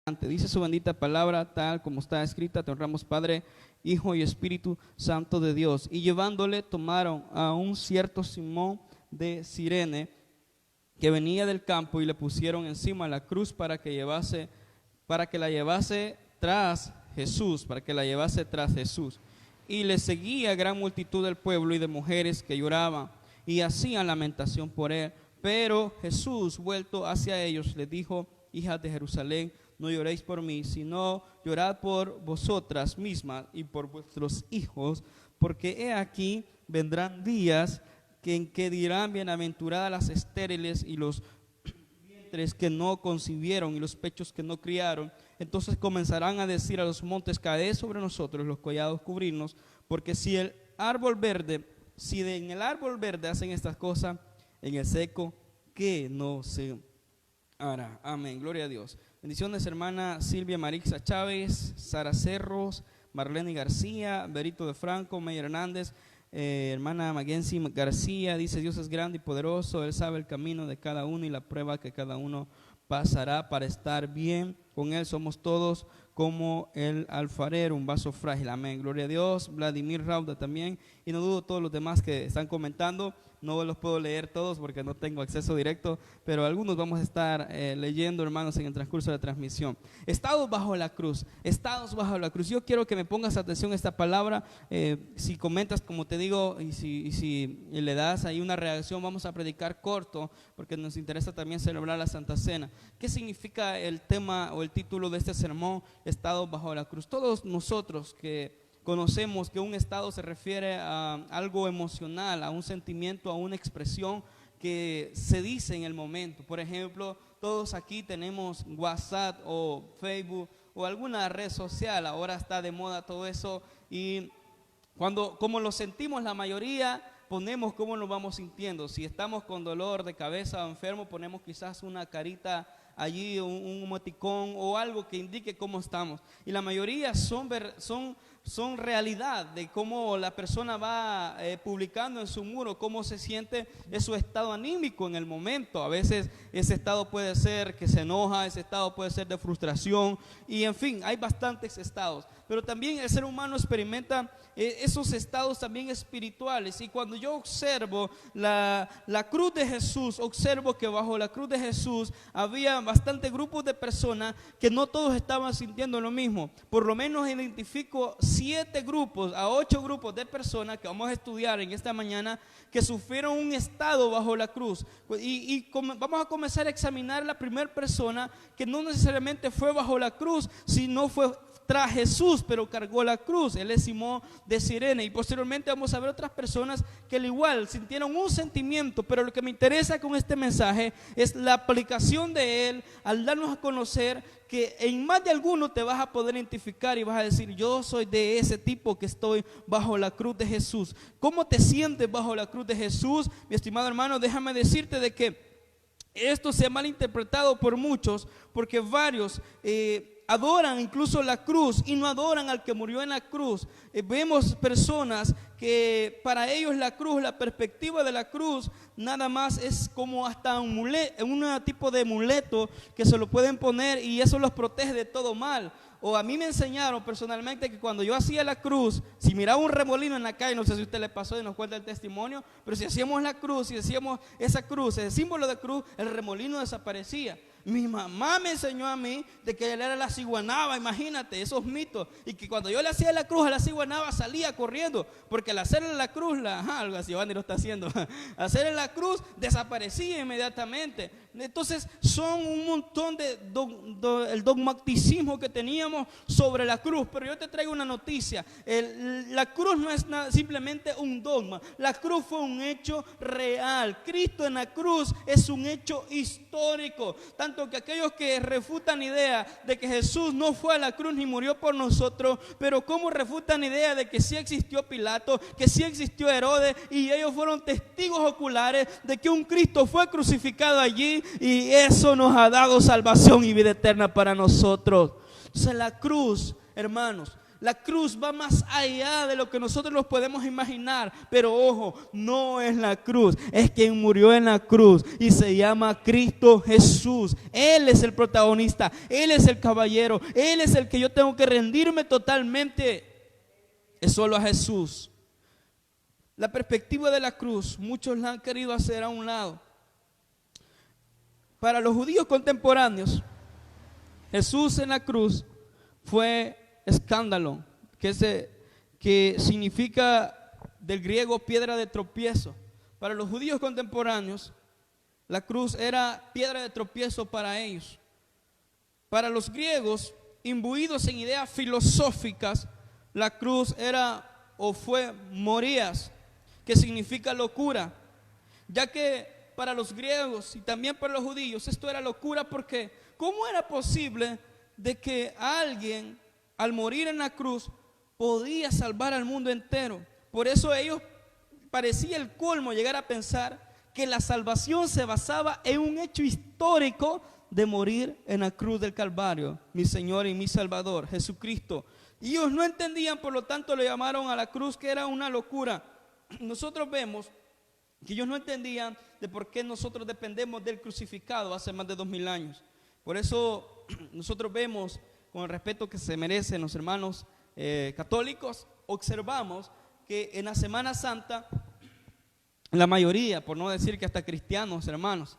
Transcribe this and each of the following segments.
Dice su bendita palabra tal como está escrita: te honramos Padre, Hijo y Espíritu Santo de Dios. Y llevándole tomaron a un cierto Simón de Cirene que venía del campo y le pusieron encima la cruz para que la llevase tras Jesús. Y le seguía gran multitud del pueblo y de mujeres que lloraban y hacían lamentación por él. Pero Jesús, vuelto hacia ellos, les dijo: hijas de Jerusalén, no lloréis por mí, sino llorad por vosotras mismas y por vuestros hijos, porque he aquí vendrán días en que dirán: bienaventuradas las estériles y los vientres que no concibieron y los pechos que no criaron. Entonces comenzarán a decir a los montes: caed sobre nosotros, los collados cubrirnos, porque si en el árbol verde hacen estas cosas, en el seco, ¿qué no se hará? Amén, gloria a Dios. Bendiciones, hermana Silvia Marixa Chávez, Sara Cerros, Marlene García, Berito de Franco, Meyer Hernández, hermana Magensi García. Dice: Dios es grande y poderoso, Él sabe el camino de cada uno y la prueba que cada uno pasará para estar bien. Con Él somos todos como el alfarero, un vaso frágil. Amén, gloria a Dios. Vladimir Rauda también, y no dudo todos los demás que están comentando. No los puedo leer todos porque no tengo acceso directo, pero algunos vamos a estar leyendo, hermanos, en el transcurso de la transmisión. Estados bajo la cruz, estados bajo la cruz. Yo quiero que me pongas atención a esta palabra. Si comentas, como te digo, y si le das ahí una reacción, vamos a predicar corto porque nos interesa también celebrar la Santa Cena. ¿Qué significa el tema o el título de este sermón? Estados bajo la cruz. Todos nosotros que conocemos que un estado se refiere a algo emocional, a un sentimiento, a una expresión que se dice en el momento. Por ejemplo, todos aquí tenemos WhatsApp o Facebook o alguna red social. Ahora está de moda todo eso, y como lo sentimos la mayoría, ponemos cómo nos vamos sintiendo. Si estamos con dolor de cabeza o enfermo, ponemos quizás una carita allí, un emoticón o algo que indique cómo estamos. Y la mayoría son realidad de cómo la persona va publicando en su muro cómo se siente, es su estado anímico en el momento. A veces ese estado puede ser que se enoja, ese estado puede ser de frustración, y en fin, hay bastantes estados. Pero también el ser humano experimenta esos estados también espirituales. Y cuando yo observo la cruz de Jesús, observo que bajo la cruz de Jesús había bastantes grupos de personas que no todos estaban sintiendo lo mismo. Por lo menos identifico 7 grupos a 8 grupos de personas que vamos a estudiar en esta mañana, que sufrieron un estado bajo la cruz. Vamos a comenzar a examinar la primera persona que no necesariamente fue bajo la cruz, sino fue tras Jesús, pero cargó la cruz. Él es Simón de Cirene. Y posteriormente vamos a ver otras personas que al igual sintieron un sentimiento, pero lo que me interesa con este mensaje es la aplicación de él al darnos a conocer que en más de alguno te vas a poder identificar y vas a decir: yo soy de ese tipo que estoy bajo la cruz de Jesús. ¿Cómo te sientes bajo la cruz de Jesús? Mi estimado hermano, déjame decirte de que esto se ha malinterpretado por muchos, porque varios adoran incluso la cruz y no adoran al que murió en la cruz. Vemos personas que para ellos la cruz, la perspectiva de la cruz, nada más es como hasta un tipo de amuleto que se lo pueden poner y eso los protege de todo mal. O a mí me enseñaron personalmente que cuando yo hacía la cruz, si miraba un remolino en la calle, no sé si a usted le pasó y nos cuenta el testimonio, pero si hacíamos la cruz, si hacíamos esa cruz, ese símbolo de cruz, el remolino desaparecía. Mi mamá me enseñó a mí de que él era la ciguanaba, imagínate, esos mitos, y que cuando yo le hacía la cruz a la ciguanaba salía corriendo, porque al hacerle la cruz, algo así, Giovanni lo está haciendo, hacerle la cruz desaparecía inmediatamente. Entonces son un montón el dogmaticismo que teníamos sobre la cruz. Pero yo te traigo una noticia: la cruz no es simplemente un dogma, la cruz fue un hecho real. Cristo en la cruz es un hecho histórico, tanto que aquellos que refutan idea de que Jesús no fue a la cruz ni murió por nosotros, pero cómo refutan idea de que sí existió Pilato, que sí existió Herodes, y ellos fueron testigos oculares de que un Cristo fue crucificado allí, y eso nos ha dado salvación y vida eterna para nosotros. Entonces la cruz, hermanos, La cruz va más allá de lo que nosotros nos podemos imaginar. Pero ojo, no es la cruz, es quien murió en la cruz y se llama Cristo Jesús. Él es el protagonista, Él es el caballero, Él es el que yo tengo que rendirme totalmente. Es solo a Jesús. La perspectiva de la cruz, muchos la han querido hacer a un lado. Para los judíos contemporáneos, Jesús en la cruz fue escándalo, que significa del griego piedra de tropiezo. Para los judíos contemporáneos, la cruz era piedra de tropiezo para ellos. Para los griegos, imbuidos en ideas filosóficas, la cruz era o fue morías, que significa locura, ya que para los griegos y también para los judíos esto era locura, porque ¿cómo era posible de que alguien al morir en la cruz podía salvar al mundo entero? Por eso ellos parecía el colmo llegar a pensar que la salvación se basaba en un hecho histórico de morir en la cruz del Calvario, mi Señor y mi Salvador, Jesucristo. Y ellos no entendían, por lo tanto le llamaron a la cruz que era una locura. Nosotros vemos que ellos no entendían de por qué nosotros dependemos del crucificado hace más de 2000 años. Por eso nosotros vemos, con el respeto que se merecen los hermanos católicos, observamos que en la Semana Santa, la mayoría, por no decir que hasta cristianos, hermanos,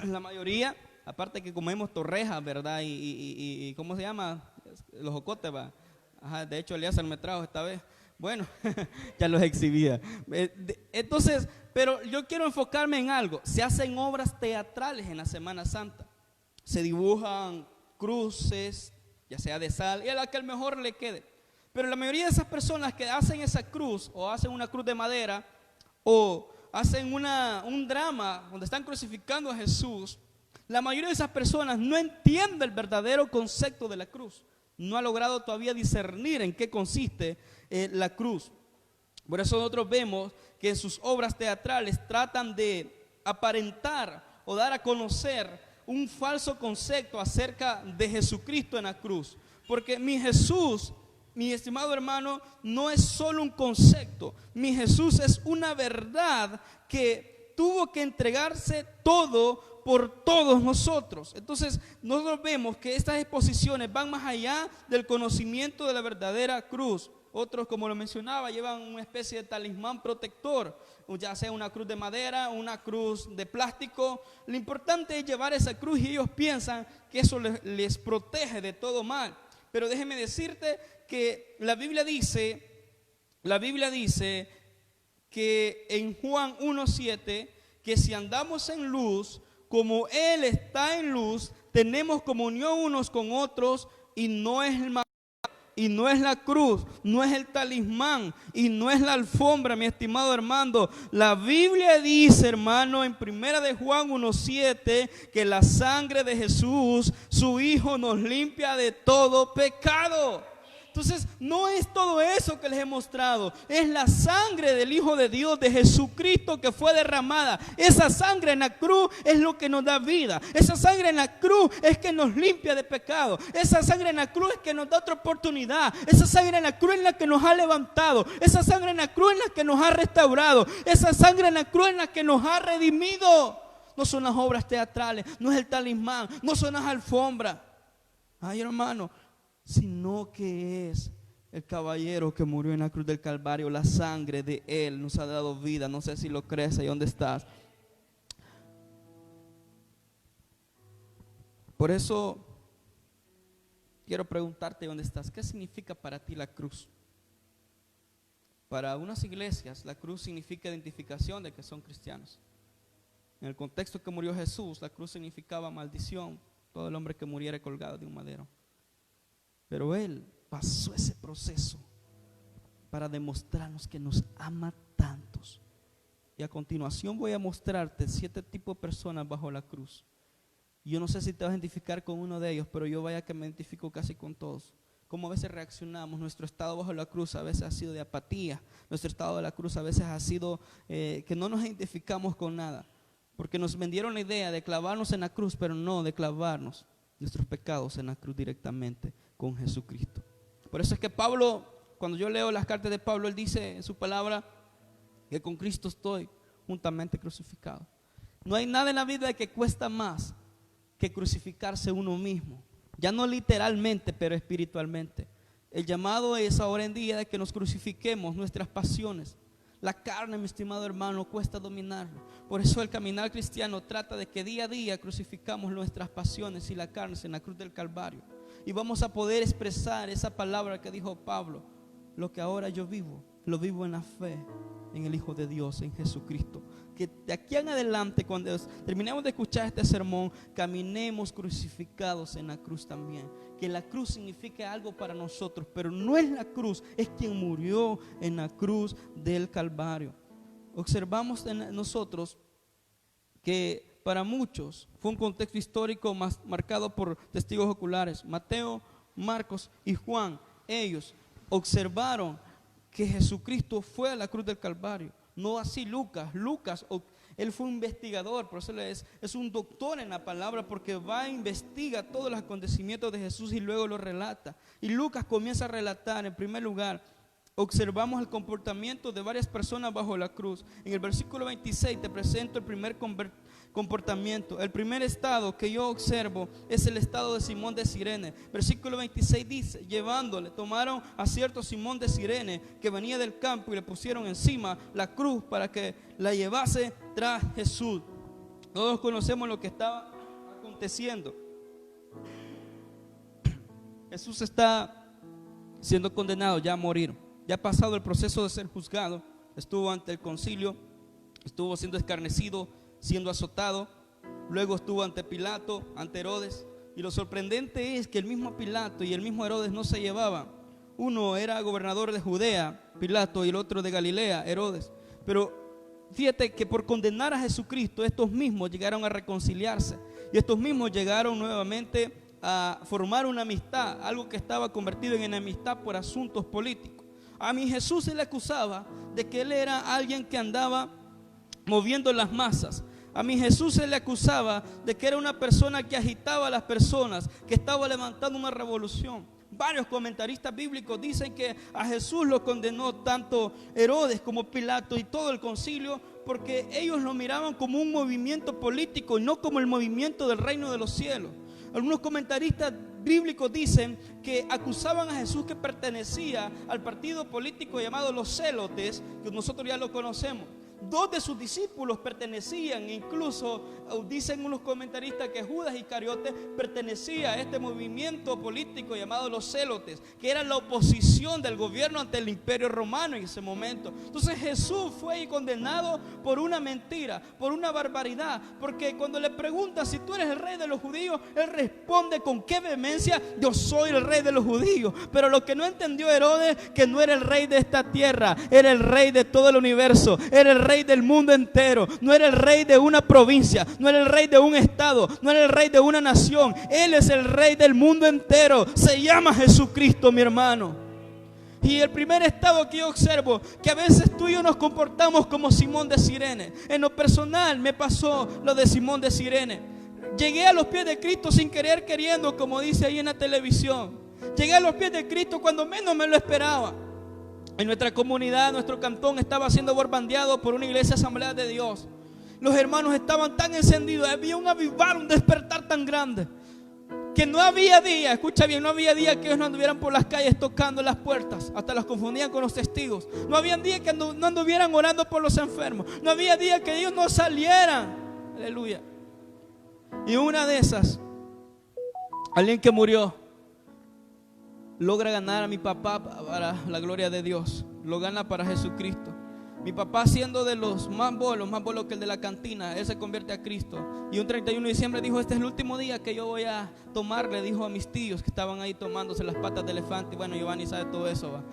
la mayoría, aparte que comemos torrejas, ¿verdad? Y ¿cómo se llama? Los jocotes, ¿va? Ajá, de hecho Elías me trajo esta vez. Bueno, ya los exhibía. Entonces, pero yo quiero enfocarme en algo. Se hacen obras teatrales en la Semana Santa. Se dibujan cruces, ya sea de sal, y a la que el mejor le quede. Pero la mayoría de esas personas que hacen esa cruz, o hacen una cruz de madera, o hacen un drama donde están crucificando a Jesús, la mayoría de esas personas no entiende el verdadero concepto de la cruz. No ha logrado todavía discernir en qué consiste la cruz. Por eso nosotros vemos que en sus obras teatrales tratan de aparentar o dar a conocer un falso concepto acerca de Jesucristo en la cruz. Porque mi Jesús, mi estimado hermano, no es solo un concepto. Mi Jesús es una verdad que tuvo que entregarse todo por todos nosotros. Entonces nosotros vemos que estas exposiciones van más allá del conocimiento de la verdadera cruz. Otros, como lo mencionaba, llevan una especie de talismán protector, ya sea una cruz de madera, una cruz de plástico. Lo importante es llevar esa cruz y ellos piensan que eso les protege de todo mal. Pero déjeme decirte que la Biblia dice que en Juan 1:7, que si andamos en luz, como Él está en luz, tenemos comunión unos con otros, y no es el y no es la cruz, no es el talismán y no es la alfombra, mi estimado hermano. La Biblia dice, hermano, en 1 de Juan 1:7, que la sangre de Jesús, su Hijo, nos limpia de todo pecado. Entonces no es todo eso que les he mostrado, es la sangre del Hijo de Dios, de Jesucristo, que fue derramada. Esa sangre en la cruz es lo que nos da vida. Esa sangre en la cruz es que nos limpia de pecado. Esa sangre en la cruz es que nos da otra oportunidad. Esa sangre en la cruz es la que nos ha levantado. Esa sangre en la cruz es la que nos ha restaurado. Esa sangre en la cruz es la que nos ha redimido. No son las obras teatrales, no es el talismán, no son las alfombras. Ay, hermano, sino que es el caballero que murió en la cruz del Calvario. La sangre de Él nos ha dado vida. No sé si lo crees, ahí donde estás. Por eso quiero preguntarte dónde estás. ¿Qué significa para ti la cruz? Para unas iglesias la cruz significa identificación de que son cristianos. En el contexto que murió Jesús, la cruz significaba maldición, todo el hombre que muriera colgado de un madero. Pero Él pasó ese proceso para demostrarnos que nos ama tantos. Y a continuación voy a mostrarte 7 tipos de personas bajo la cruz. Yo no sé si te vas a identificar con uno de ellos, pero yo vaya que me identifico casi con todos. Cómo a veces reaccionamos. Nuestro estado bajo la cruz a veces ha sido de apatía. Nuestro estado de la cruz a veces ha sido que no nos identificamos con nada. Porque nos vendieron la idea de clavarnos en la cruz, pero no de clavarnos nuestros pecados en la cruz directamente con Jesucristo. Por eso es que Pablo, cuando yo leo las cartas de Pablo, él dice en su palabra que con Cristo estoy juntamente crucificado. No hay nada en la vida que cuesta más que crucificarse uno mismo. Ya no literalmente, pero espiritualmente. El llamado es ahora en día de que nos crucifiquemos nuestras pasiones. La carne, mi estimado hermano, cuesta dominarlo. Por eso el caminar cristiano trata de que día a día crucificamos nuestras pasiones y la carne en la cruz del Calvario. Y vamos a poder expresar esa palabra que dijo Pablo: lo que ahora yo vivo, lo vivo en la fe en el Hijo de Dios, en Jesucristo. Que de aquí en adelante, cuando terminemos de escuchar este sermón, caminemos crucificados en la cruz también. Que la cruz significa algo para nosotros, pero no es la cruz, es quien murió en la cruz del Calvario. Observamos en nosotros que para muchos fue un contexto histórico marcado por testigos oculares. Mateo, Marcos y Juan, ellos observaron que Jesucristo fue a la cruz del Calvario. No así Lucas. Lucas, él fue un investigador, por eso es un doctor en la palabra, porque va e investiga todos los acontecimientos de Jesús y luego lo relata. Y Lucas comienza a relatar, en primer lugar, observamos el comportamiento de varias personas bajo la cruz. En el versículo 26 te presento el primer comportamiento. El primer estado que yo observo es el estado de Simón de Cirene. Versículo 26 dice: tomaron a cierto Simón de Cirene que venía del campo y le pusieron encima la cruz para que la llevase tras Jesús. Todos conocemos lo que estaba aconteciendo. Jesús está siendo condenado ya a morir. Ya ha pasado el proceso de ser juzgado, estuvo ante el concilio, estuvo siendo escarnecido, siendo azotado, luego estuvo ante Pilato, ante Herodes. Y lo sorprendente es que el mismo Pilato y el mismo Herodes no se llevaban. Uno era gobernador de Judea, Pilato, y el otro de Galilea, Herodes. Pero fíjate que por condenar a Jesucristo, estos mismos llegaron a reconciliarse. Y estos mismos llegaron nuevamente a formar una amistad, algo que estaba convertido en enemistad por asuntos políticos. A mi Jesús se le acusaba de que él era alguien que andaba moviendo las masas. A mi Jesús se le acusaba de que era una persona que agitaba a las personas, que estaba levantando una revolución. Varios comentaristas bíblicos dicen que a Jesús lo condenó tanto Herodes como Pilato y todo el concilio, porque ellos lo miraban como un movimiento político y no como el movimiento del reino de los cielos. Algunos comentaristas bíblicos dicen que acusaban a Jesús que pertenecía al partido político llamado los Célotes, que nosotros ya lo conocemos. Dos de sus discípulos pertenecían, incluso dicen unos comentaristas que Judas Iscariote pertenecía a este movimiento político llamado los Célotes, que era la oposición del gobierno ante el imperio romano en ese momento. Entonces Jesús fue condenado por una mentira, por una barbaridad, porque cuando le preguntan si tú eres el rey de los judíos, él responde con qué vehemencia: yo soy el rey de los judíos. Pero lo que no entendió Herodes, que no era el rey de esta tierra, era el rey de todo el universo, era el rey del mundo entero. No era el rey de una provincia, no era el rey de un estado, no era el rey de una nación. Él es el rey del mundo entero. Se llama Jesucristo, mi hermano. Y el primer estado que yo observo, que a veces tú y yo nos comportamos como Simón de Cirene. En lo personal me pasó lo de Simón de Cirene. Llegué a los pies de Cristo sin querer queriendo, como dice ahí en la televisión. Llegué a los pies de Cristo cuando menos me lo esperaba. En nuestra comunidad, nuestro cantón estaba siendo bombardeado por una iglesia Asamblea de Dios. Los hermanos estaban tan encendidos, había un avivar, un despertar tan grande, que no había día, escucha bien, no había día que ellos no anduvieran por las calles tocando las puertas, hasta las confundían con los testigos. No había día que no anduvieran orando por los enfermos. No había día que ellos no salieran. Aleluya. Y una de esas, alguien que murió, logra ganar a mi papá para la gloria de Dios. Lo gana para Jesucristo. Mi papá, siendo de los más bolos que el de la cantina, él se convierte a Cristo. Y un 31 de diciembre dijo: este es el último día que yo voy a tomar. Le dijo a mis tíos que estaban ahí tomándose las patas de elefante. Y bueno, Giovanni sabe todo eso, va.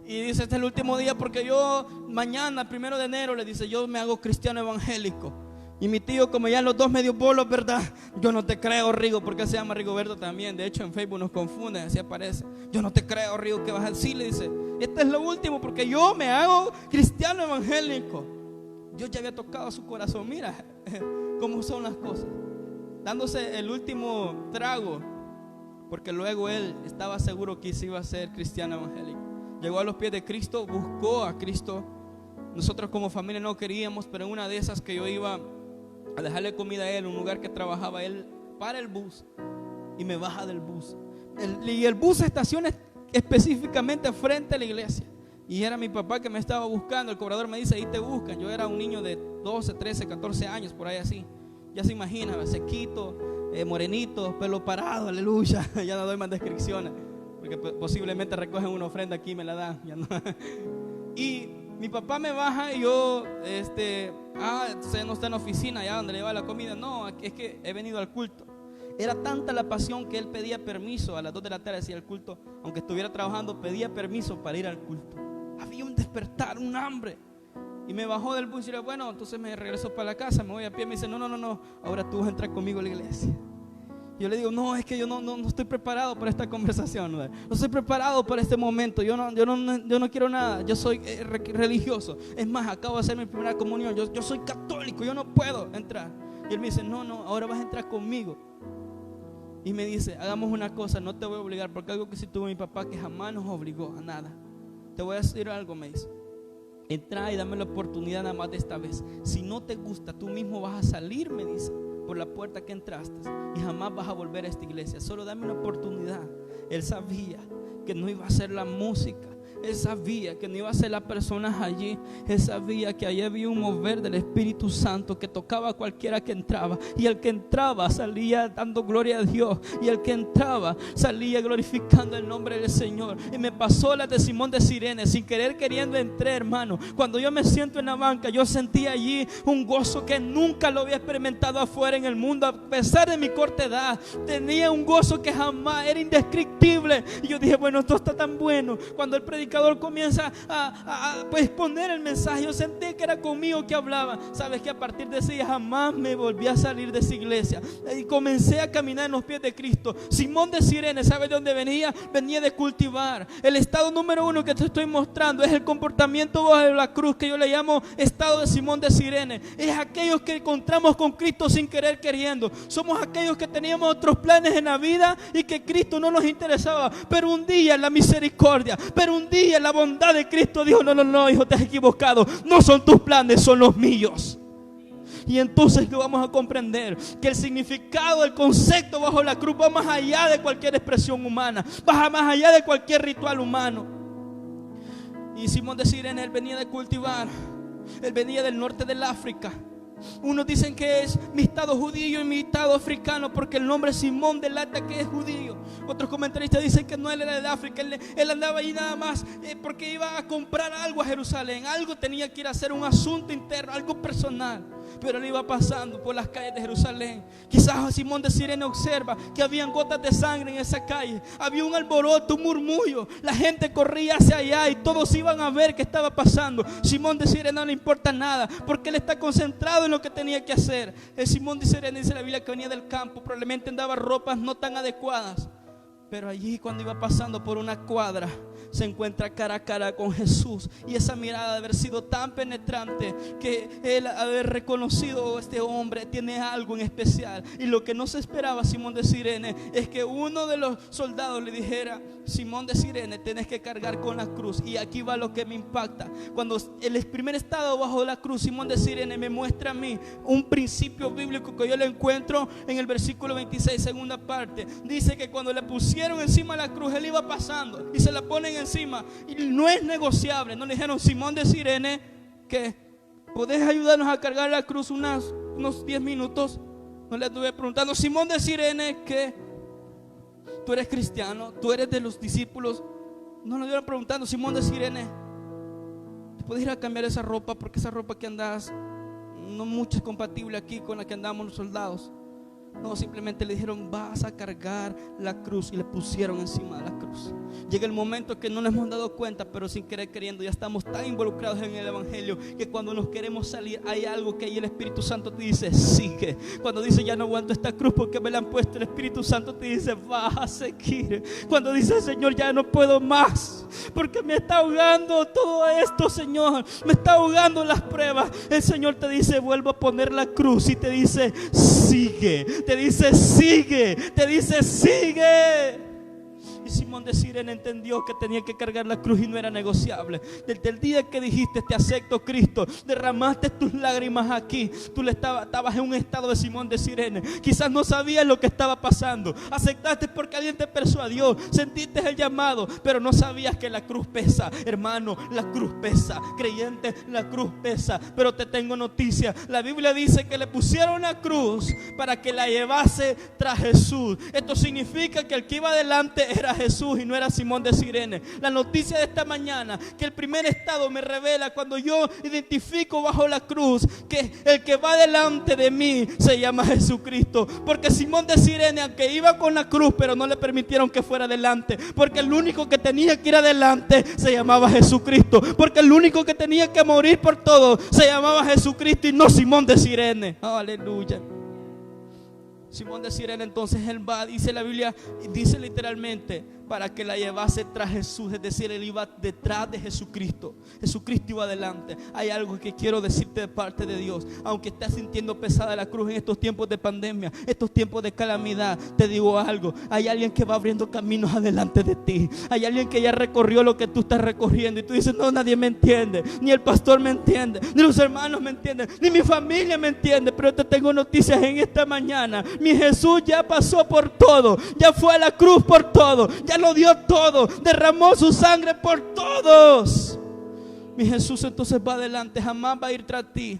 Y dice: este es el último día porque yo mañana, 1 de enero, le dice, yo me hago cristiano evangélico. Y mi tío, como ya los dos medio bolos, ¿verdad? Yo no te creo, Rigo, porque él se llama Rigoberto también. De hecho, en Facebook nos confunden, así aparece. Yo no te creo, Rigo, que vas a decir. Le dice: este es lo último porque yo me hago cristiano evangélico. Dios ya había tocado su corazón. Mira cómo son las cosas. Dándose el último trago porque luego él estaba seguro que se iba a ser cristiano evangélico. Llegó a los pies de Cristo, buscó a Cristo. Nosotros como familia no queríamos, pero en una de esas que yo iba a dejarle comida a él, un lugar que trabajaba, él para el bus y me baja del bus. Y el bus se estaciona específicamente frente a la iglesia. Y era mi papá que me estaba buscando. El cobrador me dice, ahí te buscan. Yo era un niño de 12, 13, 14 años, por ahí así. Ya se imagina, sequito, morenito, pelo parado, aleluya. Ya no doy más descripciones, porque posiblemente recogen una ofrenda aquí y me la dan. Ya no. Y mi papá me baja y yo, usted no está en la oficina, allá donde le lleva la comida. No, es que he venido al culto. Era tanta la pasión que él pedía permiso a las 2 de la tarde, decía el culto, aunque estuviera trabajando, pedía permiso para ir al culto. Había un despertar, un hambre. Y me bajó del bus y le dije, bueno, entonces me regreso para la casa, me voy a pie. Me dice, no, ahora tú vas a entrar conmigo a la iglesia. Yo le digo, no, es que yo no estoy preparado para esta conversación, no estoy preparado para este momento. Yo no quiero nada. Yo soy religioso. Es más, acabo de hacer mi primera comunión. Yo soy católico, yo no puedo entrar. Y él me dice, no, ahora vas a entrar conmigo. Y me dice, hagamos una cosa, no te voy a obligar, porque algo que sí tuvo mi papá que jamás nos obligó a nada. Te voy a decir algo, me dice. Entra y dame la oportunidad nada más de esta vez. Si no te gusta, tú mismo vas a salir, me dice, por la puerta que entraste y jamás vas a volver a esta iglesia. Solo dame una oportunidad. Él sabía que no iba a ser la música. Él sabía que no iba a ser las personas allí. Él sabía que allí había un mover del Espíritu Santo que tocaba a cualquiera que entraba. Y el que entraba salía dando gloria a Dios. Y el que entraba salía glorificando el nombre del Señor. Y me pasó la de Simón de Cirene. Sin querer queriendo entré, hermano. Cuando yo me siento en la banca, yo sentí allí un gozo que nunca lo había experimentado afuera en el mundo. A pesar de mi corta edad, tenía un gozo que jamás era indescriptible. Y yo dije, bueno, esto está tan bueno. Cuando el predicador comienza a exponer el mensaje, yo sentí que era conmigo que hablaba. Sabes que a partir de ese día jamás me volví a salir de esa iglesia y comencé a caminar en los pies de Cristo. Simón de Cirene, ¿sabes de dónde venía? Venía de cultivar. El estado número 1 que te estoy mostrando es el comportamiento bajo la cruz, que yo le llamo estado de Simón de Cirene. Es aquellos que encontramos con Cristo sin querer queriendo. Somos aquellos que teníamos otros planes en la vida y que Cristo no nos interesaba, pero un día la misericordia, pero un día la bondad de Cristo dijo, no, hijo, te has equivocado. No son tus planes, son los míos. Y entonces lo vamos a comprender, que el significado, el concepto bajo la cruz va más allá de cualquier expresión humana, va más allá de cualquier ritual humano. Y Simón de Cirene, él venía de cultivar, él venía del norte del África. Unos dicen que es mitad judío y mitad africano, porque el nombre Simón delata que es judío. Otros comentaristas dicen que no, él era de África. Él andaba allí nada más porque iba a comprar algo a Jerusalén. Algo tenía que ir a hacer, un asunto interno, algo personal. Pero él iba pasando por las calles de Jerusalén. Quizás Simón de Cirene observa que habían gotas de sangre en esa calle. Había un alboroto, un murmullo. La gente corría hacia allá y todos iban a ver qué estaba pasando. Simón de Cirene no le importa nada, porque él está concentrado en lo que tenía que hacer. El Simón de Cirene, dice la Biblia, que venía del campo. Probablemente andaba ropas no tan adecuadas, pero allí cuando iba pasando por una cuadra se encuentra cara a cara con Jesús. Y esa mirada de haber sido tan penetrante que él haber reconocido, este hombre tiene algo en especial. Y lo que no se esperaba Simón de Cirene es que uno de los soldados le dijera, Simón de Cirene, tienes que cargar con la cruz. Y aquí va lo que me impacta. Cuando el primer estado bajo la cruz, Simón de Cirene me muestra a mí un principio bíblico que yo le encuentro en el versículo 26, segunda parte. Dice que cuando le pusieron encima la cruz, él iba pasando y se la ponen encima y no es negociable. No le dijeron, Simón de Cirene, que ¿podés ayudarnos a cargar la cruz unos 10 minutos? No le estuve preguntando, Simón de Cirene, que tú eres cristiano, tú eres de los discípulos. No le estuvieron preguntando, Simón de Cirene, ¿te puedes ir a cambiar esa ropa? Porque esa ropa que andas no mucho es compatible aquí con la que andamos los soldados. No, simplemente le dijeron, vas a cargar la cruz, y le pusieron encima de la cruz. Llega el momento que no nos hemos dado cuenta, pero sin querer queriendo ya estamos tan involucrados en el evangelio que cuando nos queremos salir hay algo que ahí el Espíritu Santo te dice, sigue. Cuando dice, ya no aguanto esta cruz porque me la han puesto, el Espíritu Santo te dice, vas a seguir. Cuando dice, Señor, ya no puedo más porque me está ahogando todo esto, Señor, me está ahogando las pruebas, el Señor te dice, vuelvo a poner la cruz y te dice, sigue, te dice sigue, te dice sigue. Y Simón de Sirene entendió que tenía que cargar la cruz y no era negociable. Desde el día que dijiste te acepto Cristo, derramaste tus lágrimas aquí, tú estabas en un estado de Simón de Sirene. Quizás no sabías lo que estaba pasando, aceptaste porque alguien te persuadió, sentiste el llamado, pero no sabías que la cruz pesa. Hermano, la cruz pesa. Creyente, la cruz pesa. Pero te tengo noticia, la Biblia dice que le pusieron la cruz para que la llevase tras Jesús. Esto significa que el que iba adelante era Jesús y no era Simón de Sirene. La noticia de esta mañana, que el primer estado me revela cuando yo identifico bajo la cruz que el que va delante de mí se llama Jesucristo. Porque Simón de Sirene, aunque iba con la cruz, pero no le permitieron que fuera adelante, porque el único que tenía que ir adelante se llamaba Jesucristo, porque el único que tenía que morir por todo se llamaba Jesucristo y no Simón de Sirene. Aleluya. Simón de Sirene, entonces él va, dice la Biblia, dice literalmente, para que la llevase tras Jesús. Es decir, él iba detrás de Jesucristo. Jesucristo iba adelante. Hay algo que quiero decirte de parte de Dios. Aunque estés sintiendo pesada la cruz en estos tiempos de pandemia, estos tiempos de calamidad, te digo algo, hay alguien que va abriendo caminos adelante de ti. Hay alguien que ya recorrió lo que tú estás recorriendo y tú dices, no, nadie me entiende, ni el pastor me entiende, ni los hermanos me entienden, ni mi familia me entiende. Pero te tengo noticias en esta mañana. Mi Jesús ya pasó por todo, ya fue a la cruz por todo, ya lo dio todo, derramó su sangre por todos. Mi Jesús entonces va adelante, jamás va a ir tras ti.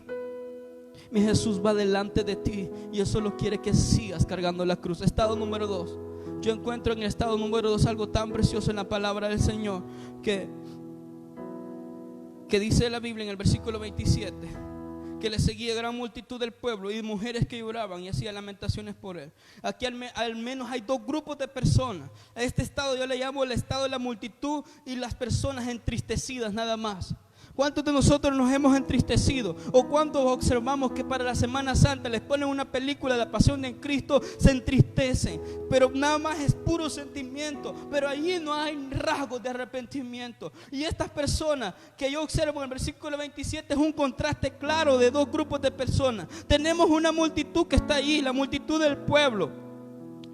Mi Jesús va delante de ti y eso solo quiere que sigas cargando la cruz. Estado número 2. Yo encuentro en el estado número 2 algo tan precioso en la palabra del Señor que dice la Biblia en el versículo 27, que le seguía gran multitud del pueblo y mujeres que lloraban y hacían lamentaciones por él. Aquí al menos hay dos grupos de personas. A este estado yo le llamo el estado de la multitud y las personas entristecidas nada más. ¿Cuántos de nosotros nos hemos entristecido? ¿O cuántos observamos que para la Semana Santa les ponen una película de la Pasión de Cristo, se entristecen? Pero nada más es puro sentimiento, pero allí no hay rasgos de arrepentimiento. Y estas personas que yo observo en el versículo 27 es un contraste claro de dos grupos de personas. Tenemos una multitud que está allí, la multitud del pueblo.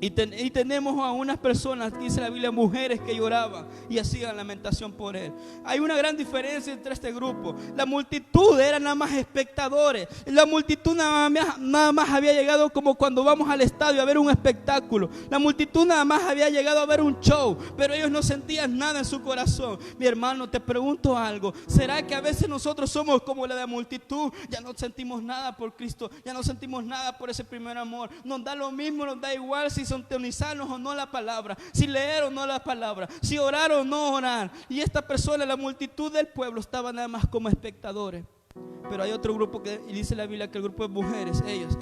Y tenemos a unas personas, dice la Biblia, mujeres que lloraban y hacían lamentación por él. Hay una gran diferencia entre este grupo. La multitud era nada más espectadores. La multitud nada más había llegado como cuando vamos al estadio a ver un espectáculo. La multitud nada más había llegado a ver un show, pero ellos no sentían nada en su corazón. Mi hermano, te pregunto algo. ¿Será que a veces nosotros somos como la de la multitud? Ya no sentimos nada por Cristo, ya no sentimos nada por ese primer amor. Nos da lo mismo, nos da igual si sintonizarnos o no la palabra, si leer o no la palabra, si orar o no orar. Y esta persona, la multitud del pueblo, estaba nada más como espectadores. Pero hay otro grupo que dice la Biblia que el grupo de mujeres, ellas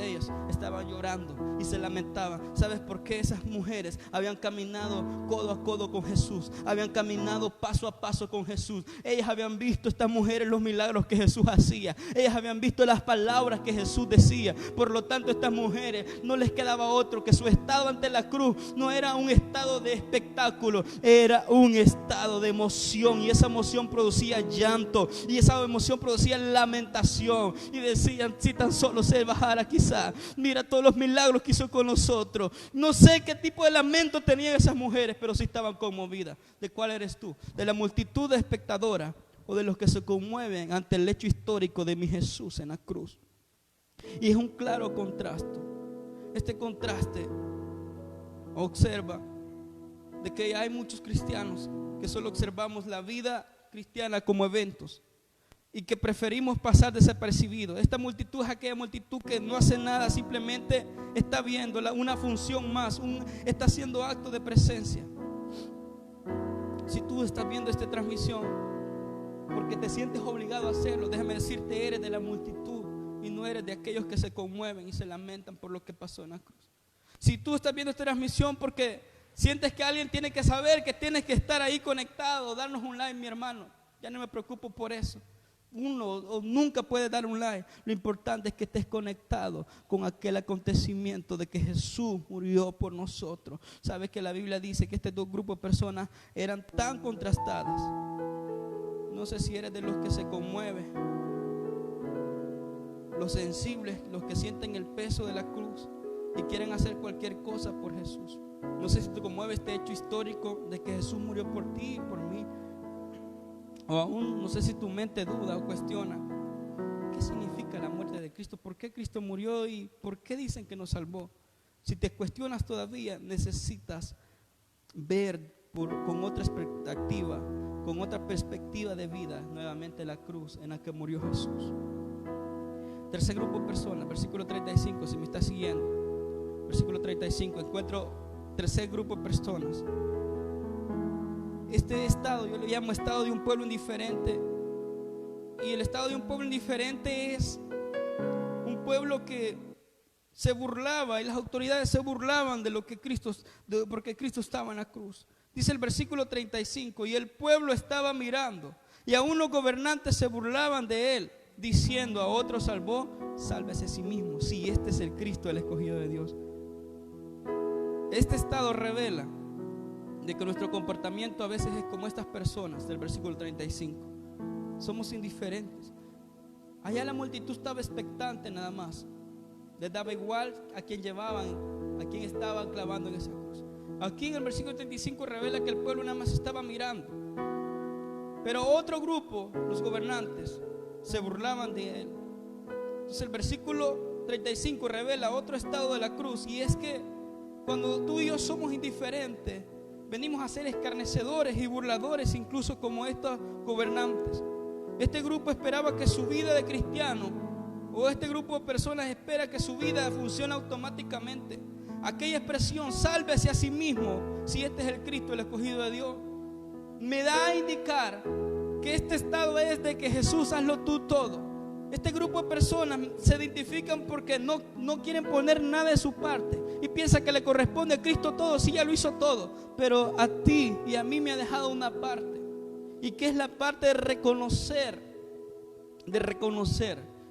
estaban llorando y se lamentaban. ¿Sabes por qué? Esas mujeres habían caminado codo a codo con Jesús, habían caminado paso a paso con Jesús. Ellas habían visto, estas mujeres, los milagros que Jesús hacía. Ellas habían visto las palabras que Jesús decía. Por lo tanto, estas mujeres no les quedaba otro que su estado ante la cruz no era un estado de espectáculo, era un estado de emoción. Y esa emoción producía llanto, y esa emoción producía lamentación. Y decían, si tan solo se bajara quizá, mira todos los milagros que hizo con nosotros. No sé qué tipo de lamento tenían esas mujeres, pero sí estaban conmovidas. ¿De cuál eres tú? ¿De la multitud de espectadoras o de los que se conmueven ante el hecho histórico de mi Jesús en la cruz? Y es un claro contraste. Este contraste observa de que hay muchos cristianos que solo observamos la vida cristiana como eventos y que preferimos pasar desapercibido. Esta multitud es aquella multitud que no hace nada, simplemente está viendo una función más, está haciendo acto de presencia. Si tú estás viendo esta transmisión porque te sientes obligado a hacerlo, déjame decirte, eres de la multitud y no eres de aquellos que se conmueven y se lamentan por lo que pasó en la cruz. Si tú estás viendo esta transmisión porque sientes que alguien tiene que saber que tienes que estar ahí conectado, darnos un like, mi hermano, ya no me preocupo por eso. Uno nunca puede dar un like. Lo importante es que estés conectado con aquel acontecimiento de que Jesús murió por nosotros. Sabes que la Biblia dice que estos dos grupos de personas eran tan contrastadas. No sé si eres de los que se conmueven, los sensibles, los que sienten el peso de la cruz, y quieren hacer cualquier cosa por Jesús. No sé si te conmueve este hecho histórico de que Jesús murió por ti y por mí. O aún no sé si tu mente duda o cuestiona qué significa la muerte de Cristo, por qué Cristo murió y por qué dicen que nos salvó. Si te cuestionas todavía, necesitas ver con otra perspectiva, con otra perspectiva de vida, nuevamente la cruz en la que murió Jesús. Tercer grupo de personas, versículo 35, si me estás siguiendo, versículo 35, encuentro tercer grupo de personas. Este estado, yo le llamo estado de un pueblo indiferente. Y el estado de un pueblo indiferente es un pueblo que se burlaba, y las autoridades se burlaban de lo que porque Cristo estaba en la cruz. Dice el versículo 35, y el pueblo estaba mirando, y aún los gobernantes se burlaban de él, diciendo: a otro salvó, sálvese a sí mismo, si este es el Cristo, el escogido de Dios. Este estado revela de que nuestro comportamiento a veces es como estas personas del versículo 35. Somos indiferentes. Allá la multitud estaba expectante nada más. Les daba igual a quien llevaban, a quien estaban clavando en esa cruz. Aquí en el versículo 35 revela que el pueblo nada más estaba mirando. Pero otro grupo, los gobernantes, se burlaban de él. Entonces el versículo 35 revela otro estado de la cruz, y es que cuando tú y yo somos indiferentes, venimos a ser escarnecedores y burladores, incluso como estos gobernantes. Este grupo esperaba que su vida de cristiano, o este grupo de personas espera que su vida funcione automáticamente. Aquella expresión: sálvese a sí mismo, si este es el Cristo, el escogido de Dios, me da a indicar que este estado es de que Jesús, hazlo tú todo. Este grupo de personas se identifican porque no quieren poner nada de su parte y piensan que le corresponde a Cristo todo. Sí, ya lo hizo todo, pero a ti y a mí me ha dejado una parte, y que es la parte de reconocer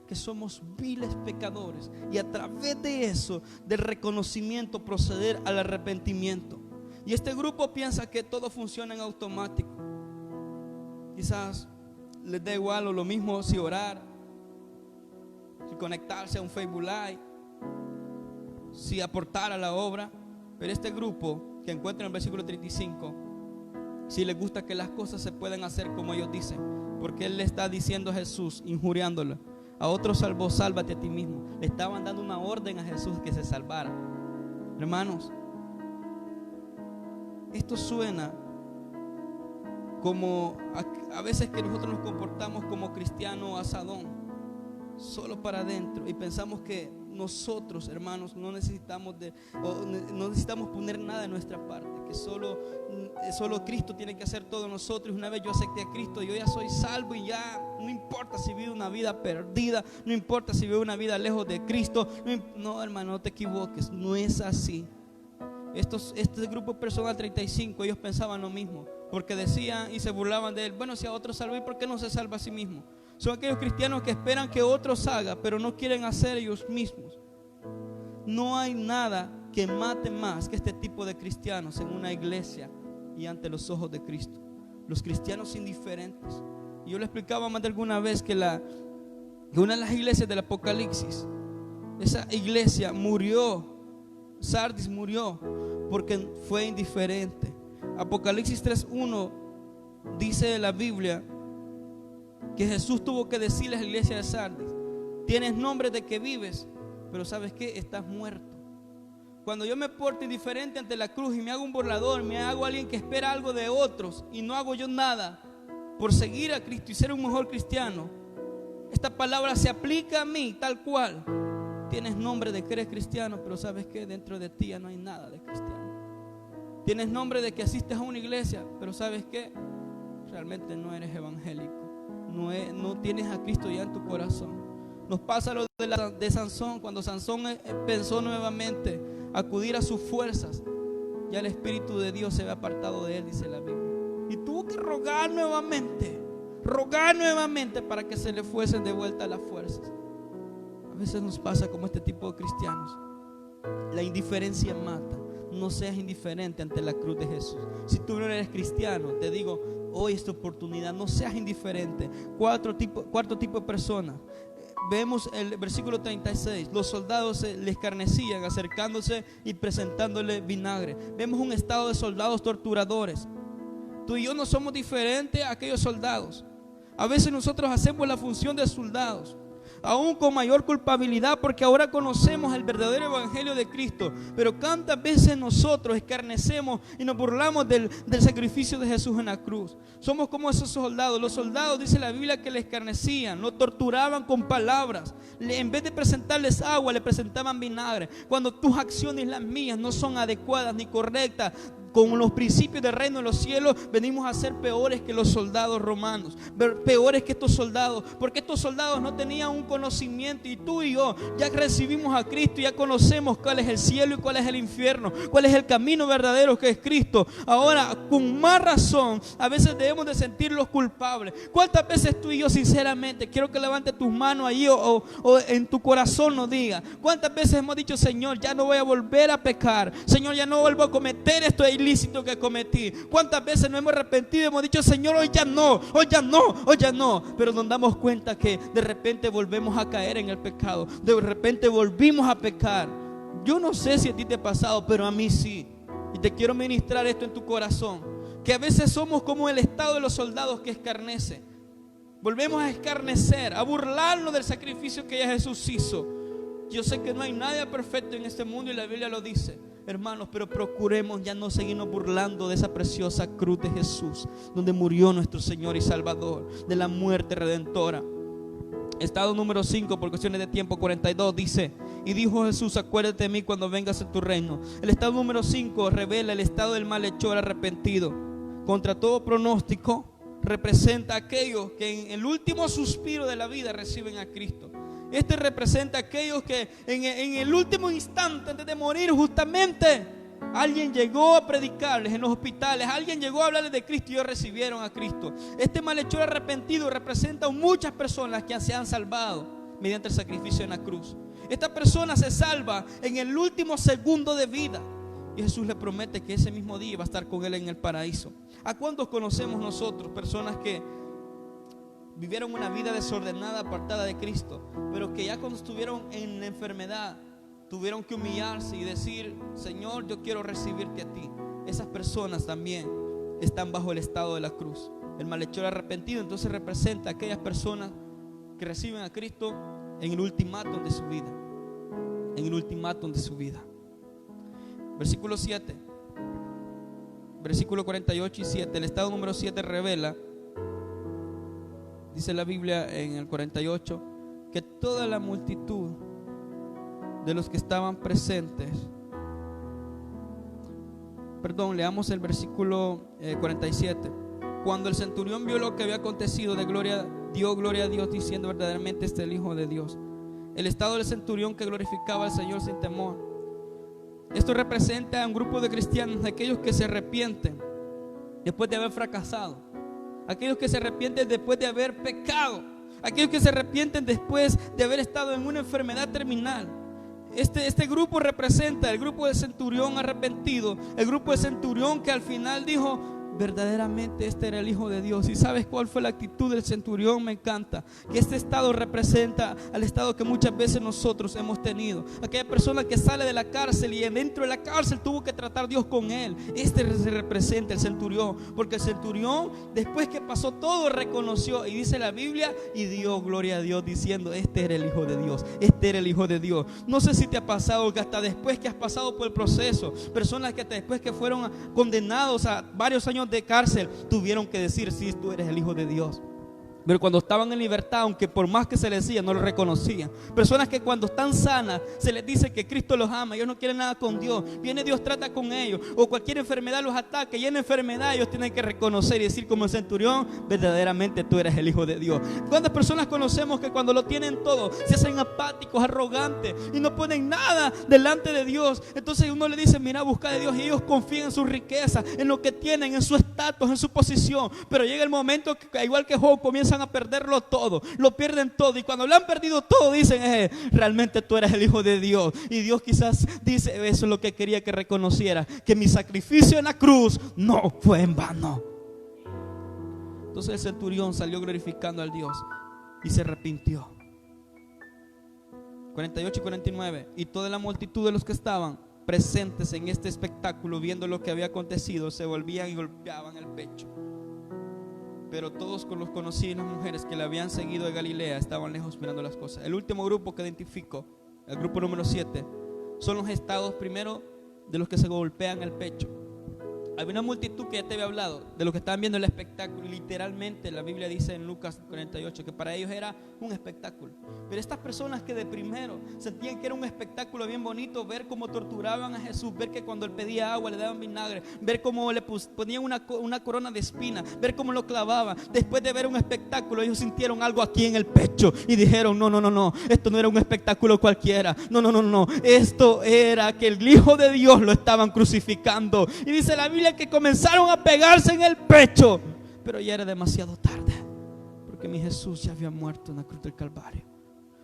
que somos viles pecadores, y a través de eso, del reconocimiento, proceder al arrepentimiento. Y este grupo piensa que todo funciona en automático. Quizás les da igual o lo mismo si orar, si conectarse a un Facebook Live, si aportar a la obra. Pero este grupo que encuentra en el versículo 35, si les gusta que las cosas se pueden hacer como ellos dicen, porque él le está diciendo a Jesús, injuriándolo: a otro salvó, sálvate a ti mismo. Le estaban dando una orden a Jesús que se salvara. Hermanos, esto suena como a veces que nosotros nos comportamos como cristianos asadón, solo para adentro, y pensamos que nosotros, hermanos, no necesitamos poner nada de nuestra parte, que solo Cristo tiene que hacer todo nosotros. Una vez yo acepté a Cristo, yo ya soy salvo, y ya no importa si vivo una vida perdida, no importa si vivo una vida lejos de Cristo. No, hermano, no te equivoques, no es así. Este grupo personal 35, ellos pensaban lo mismo, porque decían y se burlaban de él: bueno, si a otros salvé, ¿por qué no se salva a sí mismo? Son aquellos cristianos que esperan que otros hagan, pero no quieren hacer ellos mismos. No hay nada que mate más que este tipo de cristianos en una iglesia y ante los ojos de Cristo. Los cristianos indiferentes. Y yo le explicaba más de alguna vez que una de las iglesias del Apocalipsis, esa iglesia murió, Sardis murió porque fue indiferente. Apocalipsis 3:1 dice la Biblia que Jesús tuvo que decirle a la iglesia de Sardis: tienes nombre de que vives, pero ¿sabes qué? Estás muerto. Cuando yo me porto indiferente ante la cruz y me hago un burlador, me hago alguien que espera algo de otros, y no hago yo nada por seguir a Cristo y ser un mejor cristiano, esta palabra se aplica a mí tal cual. Tienes nombre de que eres cristiano, pero ¿sabes qué? Dentro de ti ya no hay nada de cristiano. Tienes nombre de que asistes a una iglesia, pero ¿sabes qué? Realmente no eres evangélico. No tienes a Cristo ya en tu corazón. Nos pasa lo de Sansón. Cuando Sansón pensó nuevamente acudir a sus fuerzas, ya el Espíritu de Dios se había apartado de él, dice la Biblia, y tuvo que rogar nuevamente para que se le fuesen de vuelta las fuerzas. A veces nos pasa como este tipo de cristianos. La indiferencia mata. No seas indiferente ante la cruz de Jesús. Si tú no eres cristiano, te digo, hoy es tu oportunidad. No seas indiferente. Cuarto tipo de personas. vemos el versículo 36, los soldados le escarnecían acercándose y presentándole vinagre. Vemos un estado de soldados torturadores. Tú y yo no somos diferentes a aquellos soldados. A veces nosotros hacemos la función de soldados, aún con mayor culpabilidad, porque ahora conocemos el verdadero evangelio de Cristo. Pero cuántas veces nosotros escarnecemos y nos burlamos del sacrificio de Jesús en la cruz. Somos como esos soldados. Los soldados, dice la Biblia, que le escarnecían, lo torturaban con palabras. En vez de presentarles agua, le presentaban vinagre. Cuando tus acciones y las mías no son adecuadas ni correctas con los principios del reino de los cielos, venimos a ser peores que los soldados romanos, peores que estos soldados, porque estos soldados no tenían un conocimiento, y tú y yo ya recibimos a Cristo, ya conocemos cuál es el cielo y cuál es el infierno, cuál es el camino verdadero que es Cristo. Ahora, con más razón, a veces debemos de sentirlos culpables. ¿Cuántas veces tú y yo, sinceramente, quiero que levantes tus manos ahí o en tu corazón nos diga, cuántas veces hemos dicho: Señor, ya no voy a volver a pecar, Señor, ya no vuelvo a cometer esto ilícito que cometí? ¿Cuántas veces nos hemos arrepentido y hemos dicho: Señor, hoy ya no, hoy ya no, hoy ya no? Pero nos damos cuenta que de repente volvemos a caer en el pecado, de repente volvimos a pecar. Yo no sé si a ti te ha pasado, pero a mí sí. Y te quiero ministrar esto en tu corazón, que a veces somos como el estado de los soldados que escarnece. Volvemos a escarnecer, a burlarnos del sacrificio que ya Jesús hizo. Yo sé que no hay nadie perfecto en este mundo y la Biblia lo dice, hermanos, pero procuremos ya no seguirnos burlando de esa preciosa cruz de Jesús, donde murió nuestro Señor y Salvador, de la muerte redentora. Estado número 5, por cuestiones de tiempo, 42, dice: y dijo Jesús: acuérdate de mí cuando vengas en tu reino. El estado número 5 revela el estado del malhechor arrepentido. Contra todo pronóstico, representa a aquellos que en el último suspiro de la vida reciben a Cristo. Este representa a aquellos que en el último instante, antes de morir, justamente alguien llegó a predicarles en los hospitales, alguien llegó a hablarles de Cristo y ellos recibieron a Cristo. Este malhechor arrepentido representa a muchas personas que se han salvado mediante el sacrificio en la cruz. Esta persona se salva en el último segundo de vida, y Jesús le promete que ese mismo día va a estar con él en el paraíso. ¿A cuántos conocemos nosotros personas que vivieron una vida desordenada, apartada de Cristo, pero que ya cuando estuvieron en la enfermedad tuvieron que humillarse y decir: Señor, yo quiero recibirte a ti? Esas personas también están bajo el estado de la cruz. El malhechor arrepentido entonces representa a aquellas personas que reciben a Cristo en el ultimátum de su vida. En el ultimátum de su vida. Versículo 7, versículo 48 y 7. El estado número 7 revela, dice la Biblia en el 48, que toda la multitud de los que estaban presentes, leamos el versículo 47. Cuando el centurión vio lo que había acontecido, dio gloria a Dios, diciendo: verdaderamente este es el Hijo de Dios. El estado del centurión que glorificaba al Señor sin temor. Esto representa a un grupo de cristianos, aquellos que se arrepienten después de haber fracasado, aquellos que se arrepienten después de haber pecado, aquellos que se arrepienten después de haber estado en una enfermedad terminal. Este grupo representa el grupo del centurión arrepentido, el grupo del centurión que al final dijo: verdaderamente este era el Hijo de Dios. ¿Y sabes cuál fue la actitud del centurión? Me encanta que este estado representa al estado que muchas veces nosotros hemos tenido. Aquella persona que sale de la cárcel y dentro de la cárcel tuvo que tratar Dios con él. Este se representa el centurión, porque el centurión, después que pasó todo, reconoció, y dice la Biblia, y dio gloria a Dios diciendo: este era el Hijo de Dios, este era el Hijo de Dios. No sé si te ha pasado que hasta después que has pasado por el proceso, personas que hasta después que fueron condenados a varios años de cárcel, tuvieron que decir: sí, tú eres el Hijo de Dios. Pero cuando estaban en libertad, aunque por más que se les decía, no lo reconocían. Personas que cuando están sanas se les dice que Cristo los ama, ellos no quieren nada con Dios. Viene Dios, trata con ellos, o cualquier enfermedad los ataca, y en la enfermedad ellos tienen que reconocer y decir como el centurión: verdaderamente tú eres el Hijo de Dios. ¿Cuántas personas conocemos que cuando lo tienen todo se hacen apáticos, arrogantes y no ponen nada delante de Dios? Entonces uno le dice: mira, busca de Dios, y ellos confían en su riqueza, en lo que tienen, en su estatus, en su posición. Pero llega el momento que, igual que Job, comienzan a perderlo todo, lo pierden todo, y cuando lo han perdido todo dicen: realmente tú eres el Hijo de Dios. Y Dios quizás dice: eso es lo que quería que reconociera, que mi sacrificio en la cruz no fue en vano. Entonces el centurión salió glorificando al Dios y se arrepintió. 48 y 49. Y toda la multitud de los que estaban presentes en este espectáculo, viendo lo que había acontecido, se volvían y golpeaban el pecho. Pero todos con los conocidos y las mujeres que le habían seguido de Galilea estaban lejos mirando las cosas. El último grupo que identifico, el grupo número 7, son los estados primero de los que se golpean el pecho. Había una multitud que ya te había hablado, de los que estaban viendo el espectáculo. Literalmente la Biblia dice en Lucas 48 que para ellos era un espectáculo. Pero estas personas que de primero sentían que era un espectáculo bien bonito, ver cómo torturaban a Jesús, ver que cuando él pedía agua le daban vinagre, ver cómo le ponían una corona de espinas, ver cómo lo clavaban. Después de ver un espectáculo, ellos sintieron algo aquí en el pecho y dijeron: no, esto no era un espectáculo cualquiera. No, esto era que el Hijo de Dios lo estaban crucificando. Y dice la Biblia que comenzaron a pegarse en el pecho, pero ya era demasiado tarde, porque mi Jesús ya había muerto en la cruz del Calvario,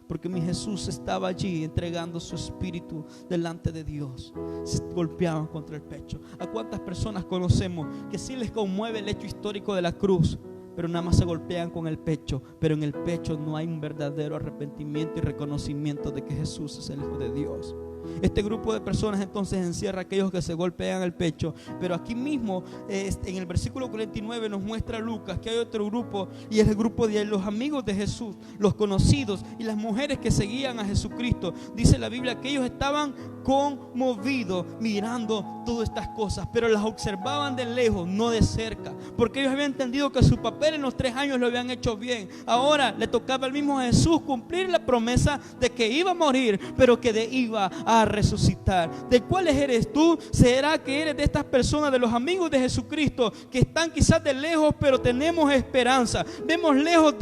porque mi Jesús estaba allí entregando su espíritu delante de Dios. Se golpeaban contra el pecho. ¿A cuántas personas conocemos que sí les conmueve el hecho histórico de la cruz, pero nada más se golpean con el pecho, pero en el pecho no hay un verdadero arrepentimiento y reconocimiento de que Jesús es el Hijo de Dios? Este grupo de personas entonces encierra a aquellos que se golpean el pecho. Pero aquí mismo en el versículo 49 nos muestra Lucas que hay otro grupo, y es el grupo de los amigos de Jesús, los conocidos y las mujeres que seguían a Jesucristo. Dice la Biblia que ellos estaban conmovidos mirando todas estas cosas, pero las observaban de lejos, no de cerca, porque ellos habían entendido que su papel en los 3 años lo habían hecho bien. Ahora le tocaba al mismo Jesús cumplir la promesa de que iba a morir, pero que iba a resucitar. ¿De cuáles eres tú? ¿Será que eres de estas personas, de los amigos de Jesucristo, que están quizás de lejos, pero tenemos esperanza? Vemos lejos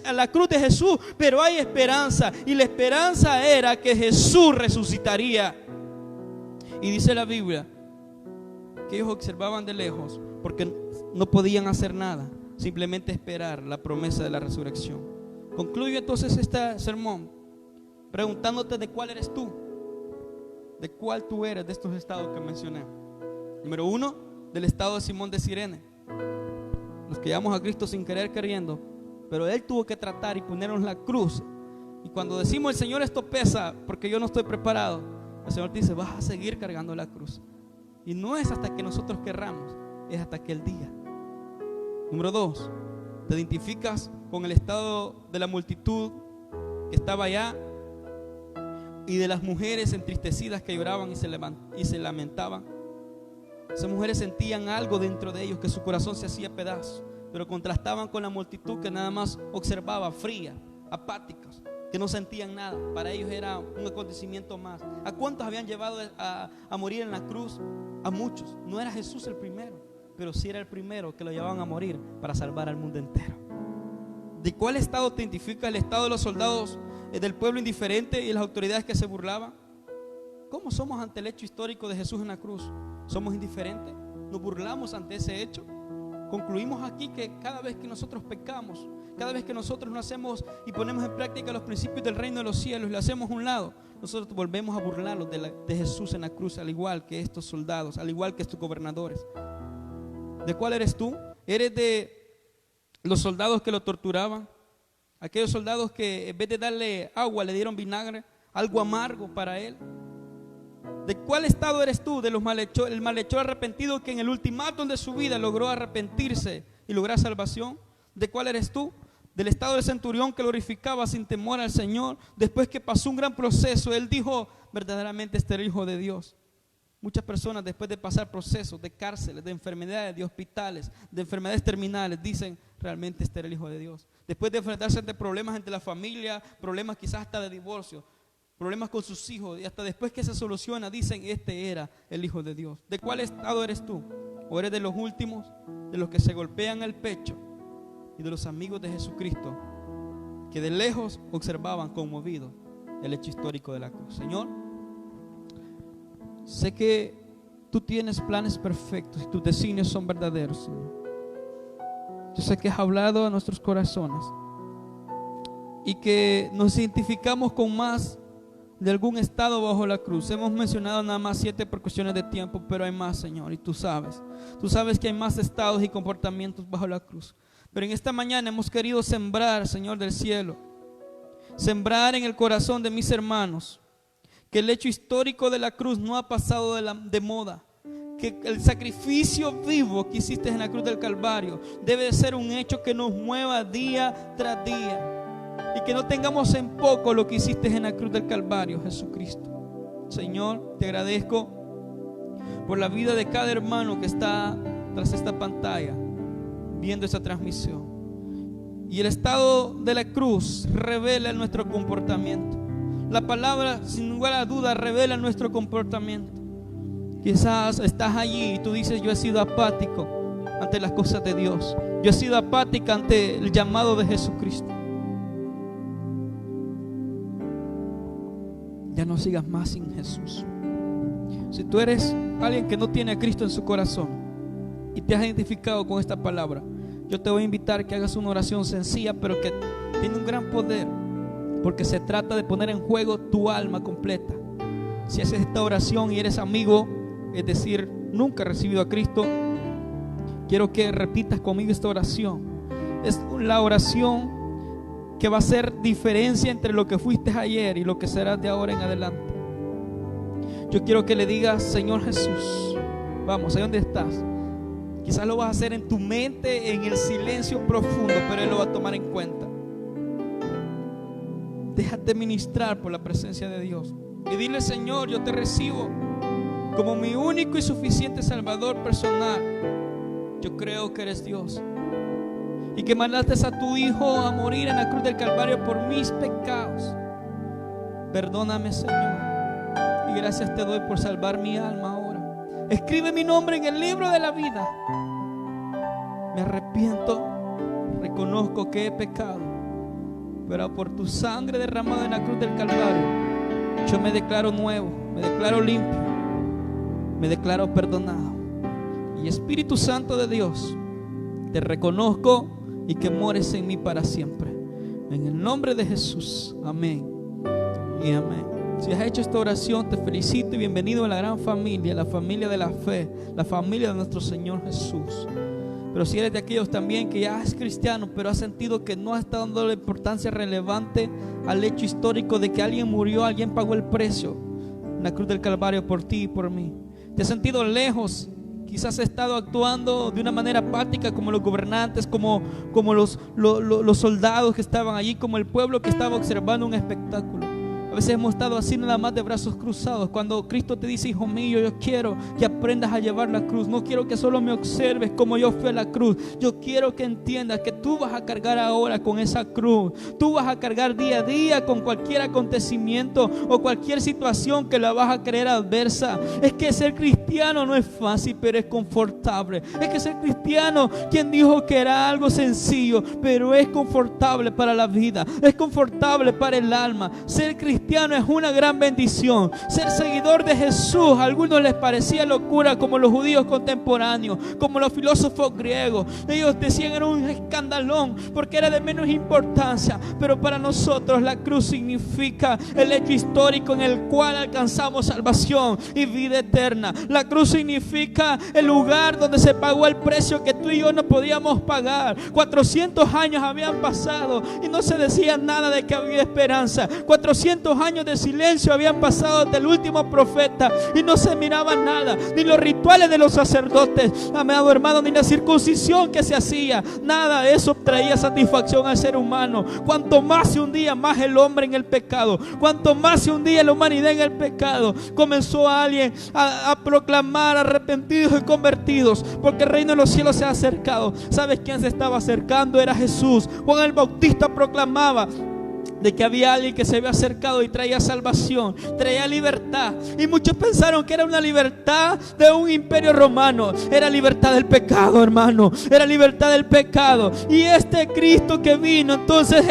a la cruz de Jesús, pero hay esperanza, y la esperanza era que Jesús resucitaría. Y dice la Biblia que ellos observaban de lejos porque no podían hacer nada, simplemente esperar la promesa de la resurrección. Concluyo entonces este sermón preguntándote: ¿de cuál eres tú? ¿De cuál tú eres de estos estados que mencioné? Número 1, del estado de Simón de Cirene, los que llegamos a Cristo sin querer queriendo, pero Él tuvo que tratar y ponernos la cruz. Y cuando decimos: el Señor, esto pesa porque yo no estoy preparado, el Señor te dice: vas a seguir cargando la cruz. Y no es hasta que nosotros querramos, es hasta aquel día. Número 2, te identificas con el estado de la multitud que estaba allá y de las mujeres entristecidas que lloraban y se lamentaban. Esas mujeres sentían algo dentro de ellos, que su corazón se hacía pedazos, pero contrastaban con la multitud que nada más observaba, fría, apáticos, que no sentían nada. Para ellos era un acontecimiento más. ¿A cuántos habían llevado a morir en la cruz? A muchos. No era Jesús el primero, pero sí era el primero que lo llevaban a morir para salvar al mundo entero. ¿De cuál estado te identifica? ¿El estado de los soldados del pueblo indiferente y las autoridades que se burlaban? ¿Cómo somos ante el hecho histórico de Jesús en la cruz? ¿Somos indiferentes? ¿Nos burlamos ante ese hecho? Concluimos aquí que cada vez que nosotros pecamos, cada vez que nosotros no hacemos y ponemos en práctica los principios del reino de los cielos y lo hacemos a un lado, nosotros volvemos a burlarnos de Jesús en la cruz, al igual que estos soldados, al igual que estos gobernadores. ¿De cuál eres tú? ¿Eres de los soldados que lo torturaban? Aquellos soldados que en vez de darle agua le dieron vinagre, algo amargo para él. ¿De cuál estado eres tú? De los el malhechor arrepentido que en el ultimátum de su vida logró arrepentirse y lograr salvación. ¿De cuál eres tú? Del estado del centurión que glorificaba sin temor al Señor. Después que pasó un gran proceso, él dijo: verdaderamente este era el Hijo de Dios. Muchas personas, después de pasar procesos de cárceles, de enfermedades, de hospitales, de enfermedades terminales, dicen: realmente este era el Hijo de Dios. Después de enfrentarse ante problemas entre la familia, problemas quizás hasta de divorcio, problemas con sus hijos, y hasta después que se soluciona, dicen: este era el Hijo de Dios. ¿De cuál estado eres tú? ¿O eres de los últimos, de los que se golpean el pecho, y de los amigos de Jesucristo, que de lejos observaban conmovidos el hecho histórico de la cruz? Señor, sé que tú tienes planes perfectos y tus designios son verdaderos, Señor. Yo sé que has hablado a nuestros corazones y que nos identificamos con más de algún estado bajo la cruz. Hemos mencionado nada más 7 por cuestiones de tiempo, pero hay más, Señor, y tú sabes que hay más estados y comportamientos bajo la cruz. Pero en esta mañana hemos querido sembrar, Señor del cielo, sembrar en el corazón de mis hermanos que el hecho histórico de la cruz no ha pasado de moda, que el sacrificio vivo que hiciste en la cruz del Calvario debe de ser un hecho que nos mueva día tras día, y que no tengamos en poco lo que hiciste en la cruz del Calvario, Jesucristo. Señor, te agradezco por la vida de cada hermano que está tras esta pantalla viendo esta transmisión. Y el estado de la cruz revela nuestro comportamiento. La palabra, sin lugar a duda, revela nuestro comportamiento. Quizás estás allí y tú dices: yo he sido apático ante las cosas de Dios. Yo he sido apática ante el llamado de Jesucristo. Ya no sigas más sin Jesús. Si tú eres alguien que no tiene a Cristo en su corazón y te has identificado con esta palabra, yo te voy a invitar que hagas una oración sencilla, pero que tiene un gran poder, porque se trata de poner en juego tu alma completa. Si haces esta oración y eres amigo, es decir, nunca has recibido a Cristo, quiero que repitas conmigo esta oración. Es la oración que va a hacer diferencia entre lo que fuiste ayer y lo que serás de ahora en adelante. Yo quiero que le digas: Señor Jesús, vamos, ahí donde estás. Quizás lo vas a hacer en tu mente, en el silencio profundo, pero Él lo va a tomar en cuenta. Déjate ministrar por la presencia de Dios y dile: Señor, yo te recibo como mi único y suficiente Salvador personal. Yo creo que eres Dios y que mandaste a tu Hijo a morir en la cruz del Calvario por mis pecados. Perdóname, Señor, y gracias te doy por salvar mi alma ahora. Escribe mi nombre en el libro de la vida. Me arrepiento, reconozco que he pecado, pero por tu sangre derramada en la cruz del Calvario, yo me declaro nuevo, me declaro limpio, me declaro perdonado. Y Espíritu Santo de Dios, te reconozco y que mores en mí para siempre. En el nombre de Jesús, amén y amén. Si has hecho esta oración, te felicito y bienvenido a la gran familia, la familia de la fe, la familia de nuestro Señor Jesús. Pero si eres de aquellos también que ya es cristiano, pero has sentido que no has estado dando la importancia relevante al hecho histórico de que alguien murió, alguien pagó el precio en la cruz del Calvario por ti y por mí. Te has sentido lejos, quizás has estado actuando de una manera apática como los gobernantes, como los soldados que estaban allí, como el pueblo que estaba observando un espectáculo. A veces hemos estado así nada más de brazos cruzados, cuando Cristo te dice: hijo mío, yo quiero que aprendas a llevar la cruz. No quiero que solo me observes como yo fui a la cruz. Yo quiero que entiendas que tú vas a cargar ahora con esa cruz. Tú vas a cargar día a día con cualquier acontecimiento o cualquier situación que la vas a creer adversa. Es que ser cristiano no es fácil, pero es confortable. Es que ser cristiano, quien dijo que era algo sencillo, pero es confortable para la vida, es confortable para el alma. Ser cristiano es una gran bendición. Ser seguidor de Jesús a algunos les parecía locura, como los judíos contemporáneos, como los filósofos griegos. Ellos decían era un escandalón porque era de menos importancia, pero para nosotros la cruz significa el hecho histórico en el cual alcanzamos salvación y vida eterna. La cruz significa el lugar donde se pagó el precio que tú y yo no podíamos pagar. 400 años habían pasado y no se decía nada de que había esperanza. 400 años de silencio habían pasado desde el último profeta y no se miraba nada, ni los rituales de los sacerdotes, amado hermano, ni la circuncisión que se hacía. Nada de eso traía satisfacción al ser humano. Cuanto más se hundía más el hombre en el pecado, cuanto más se hundía la humanidad en el pecado, comenzó alguien a proclamar: arrepentidos y convertidos, porque el reino de los cielos se ha acercado. ¿Sabes quién se estaba acercando? Era Jesús. Juan el Bautista proclamaba de que había alguien que se había acercado y traía salvación, traía libertad. Y muchos pensaron que era una libertad de un imperio romano. Era libertad del pecado, hermano. Era libertad del pecado. Y este Cristo que vino, entonces